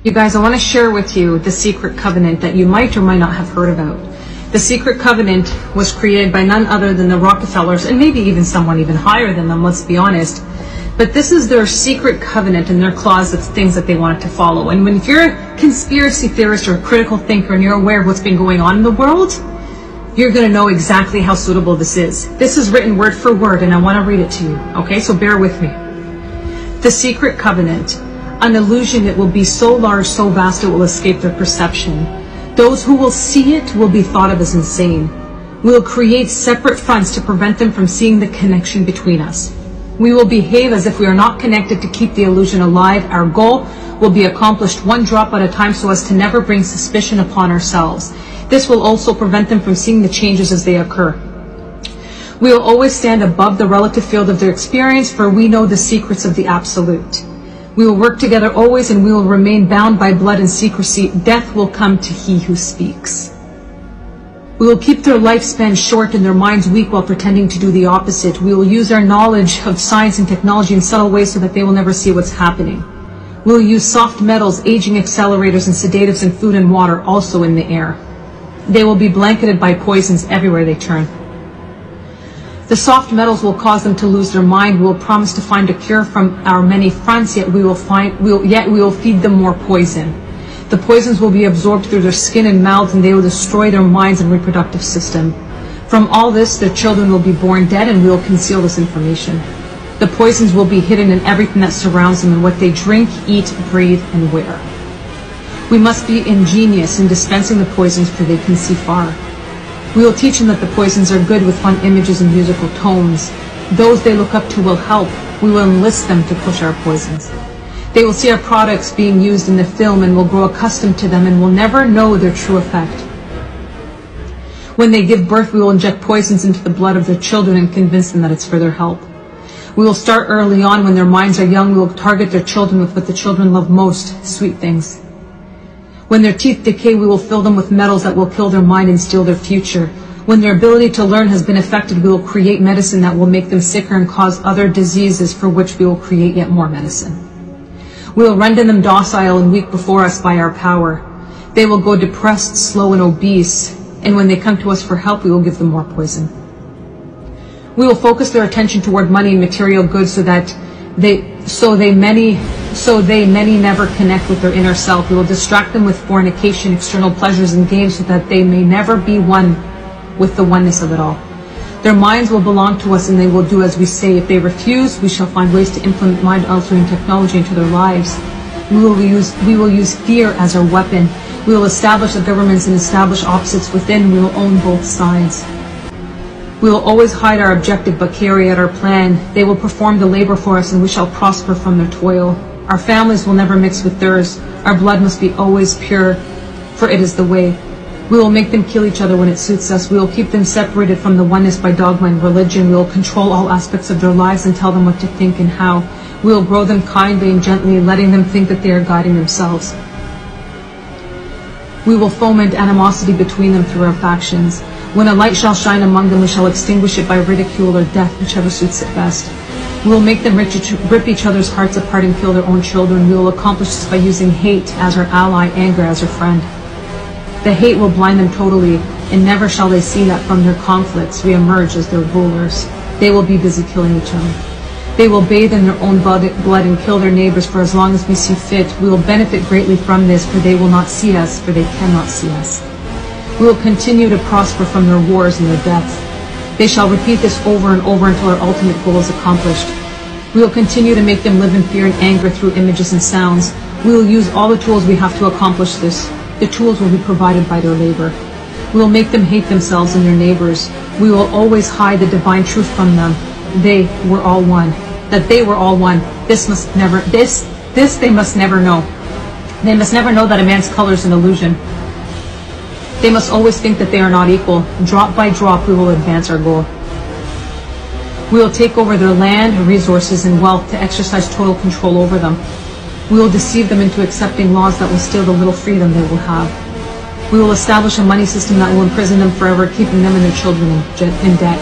You guys, I want to share with you the secret covenant that you might or might not have heard about. The secret covenant was created by none other than the Rockefellers, and maybe even someone even higher than them, let's be honest. But this is their secret covenant and their clause of things that they wanted to follow. And if you're a conspiracy theorist or a critical thinker and you're aware of what's been going on in the world, you're going to know exactly how suitable this is. This is written word for word, and I want to read it to you. Okay, so bear with me. The secret covenant. An illusion, it will be so large, so vast, it will escape their perception. Those who will see it will be thought of as insane. We will create separate fronts to prevent them from seeing the connection between us. We will behave as if we are not connected to keep the illusion alive. Our goal will be accomplished one drop at a time so as to never bring suspicion upon ourselves. This will also prevent them from seeing the changes as they occur. We will always stand above the relative field of their experience, for we know the secrets of the absolute. We will work together always, and we will remain bound by blood and secrecy. Death will come to he who speaks. We will keep their lifespan short and their minds weak while pretending to do the opposite. We will use our knowledge of science and technology in subtle ways so that they will never see what's happening. We will use soft metals, aging accelerators, and sedatives in food and water, also in the air. They will be blanketed by poisons everywhere they turn. The soft metals will cause them to lose their mind. We will promise to find a cure from our many fronts, yet we will feed them more poison. The poisons will be absorbed through their skin and mouths, and they will destroy their minds and reproductive system. From all this, their children will be born dead, and we will conceal this information. The poisons will be hidden in everything that surrounds them, and what they drink, eat, breathe, and wear. We must be ingenious in dispensing the poisons, for they can see far. We will teach them that the poisons are good with fun images and musical tones. Those they look up to will help. We will enlist them to push our poisons. They will see our products being used in the film and will grow accustomed to them and will never know their true effect. When they give birth, we will inject poisons into the blood of their children and convince them that it's for their help. We will start early on. When their minds are young, we will target their children with what the children love most, sweet things. When their teeth decay, we will fill them with metals that will kill their mind and steal their future. When their ability to learn has been affected, we will create medicine that will make them sicker and cause other diseases, for which we will create yet more medicine. We will render them docile and weak before us by our power. They will go depressed, slow, and obese, and when they come to us for help, we will give them more poison. We will focus their attention toward money and material goods so many never connect with their inner self. We will distract them with fornication, external pleasures, and games so that they may never be one with the oneness of it all. Their minds will belong to us, and they will do as we say. If they refuse, we shall find ways to implement mind-altering technology into their lives. We will use fear as our weapon. We will establish the governments and establish opposites within. We will own both sides. We will always hide our objective but carry out our plan. They will perform the labor for us, and we shall prosper from their toil. Our families will never mix with theirs. Our blood must be always pure, for it is the way. We will make them kill each other when it suits us. We will keep them separated from the oneness by dogma and religion. We will control all aspects of their lives and tell them what to think and how. We will grow them kindly and gently, letting them think that they are guiding themselves. We will foment animosity between them through our factions. When a light shall shine among them, we shall extinguish it by ridicule or death, whichever suits it best. We will make them rip each other's hearts apart and kill their own children. We will accomplish this by using hate as our ally, anger as our friend. The hate will blind them totally, and never shall they see that from their conflicts we emerge as their rulers. They will be busy killing each other. They will bathe in their own blood and kill their neighbors for as long as we see fit. We will benefit greatly from this, for they will not see us, for they cannot see us. We will continue to prosper from their wars and their deaths. They shall repeat this over and over until our ultimate goal is accomplished. We will continue to make them live in fear and anger through images and sounds. We will use all the tools we have to accomplish this. The tools will be provided by their labor. We will make them hate themselves and their neighbors. We will always hide the divine truth from them. They were all one. That they were all one. This they must never know. They must never know that a man's color is an illusion. They must always think that they are not equal. Drop by drop, we will advance our goal. We will take over their land, resources, and wealth to exercise total control over them. We will deceive them into accepting laws that will steal the little freedom they will have. We will establish a money system that will imprison them forever, keeping them and their children in debt.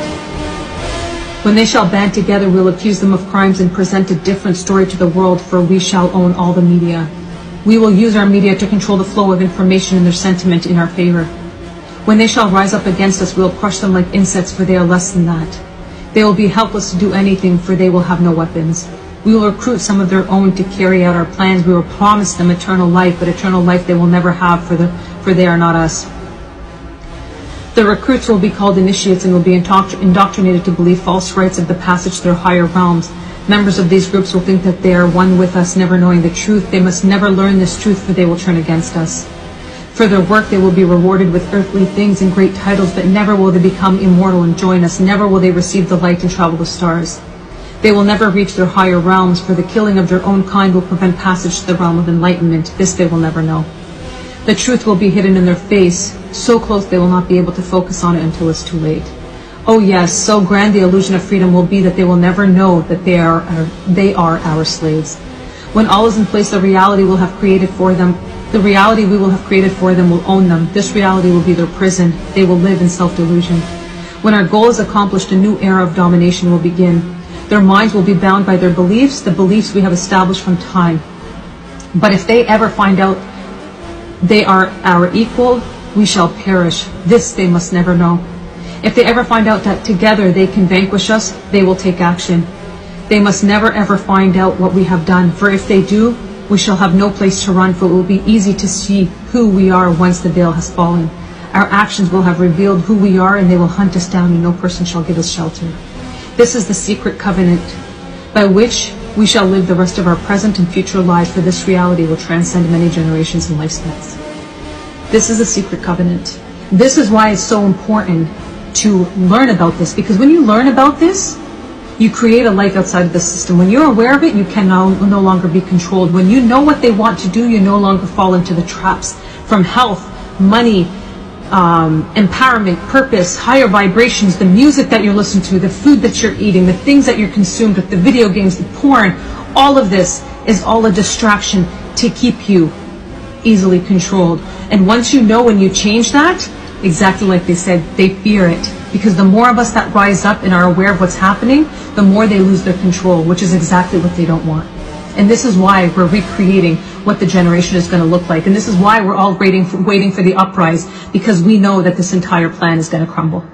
When they shall band together, we will accuse them of crimes and present a different story to the world, for we shall own all the media. We will use our media to control the flow of information and their sentiment in our favor. When they shall rise up against us, we will crush them like insects, for they are less than that. They will be helpless to do anything, for they will have no weapons. We will recruit some of their own to carry out our plans. We will promise them eternal life, but eternal life they will never have, for they are not us. The recruits will be called initiates and will be indoctrinated to believe false rites of the passage through higher realms. Members of these groups will think that they are one with us, never knowing the truth. They must never learn this truth, for they will turn against us. For their work they will be rewarded with earthly things and great titles, but never will they become immortal and join us. Never will they receive the light and travel the stars. They will never reach their higher realms, for the killing of their own kind will prevent passage to the realm of enlightenment. This they will never know. The truth will be hidden in their face, so close they will not be able to focus on it until it's too late. Oh yes, so grand the illusion of freedom will be that they will never know that they are our slaves. When all is in place, the reality we will have created for them will own them. This reality will be their prison. They will live in self-delusion. When our goal is accomplished, a new era of domination will begin. Their minds will be bound by their beliefs, the beliefs we have established from time. But if they ever find out they are our equal, we shall perish. This they must never know. If they ever find out that together they can vanquish us, they will take action. They must never ever find out what we have done, for if they do, we shall have no place to run, for it will be easy to see who we are once the veil has fallen. Our actions will have revealed who we are, and they will hunt us down, and no person shall give us shelter. This is the secret covenant by which we shall live the rest of our present and future lives, for this reality will transcend many generations and lifespans. This is a secret covenant. This is why it's so important to learn about this, because when you learn about this, you create a life outside of the system. When you're aware of it, you can no longer be controlled. When you know what they want to do, you no longer fall into the traps from health, money, empowerment, purpose, higher vibrations, the music that you're listening to, the food that you're eating, the things that you're consumed with, the video games, the porn. All of this is all a distraction to keep you easily controlled. And once you know, when you change that, exactly like they said, they fear it. Because the more of us that rise up and are aware of what's happening, the more they lose their control, which is exactly what they don't want. And this is why we're recreating what the generation is going to look like. And this is why we're all waiting for the uprise, because we know that this entire plan is going to crumble.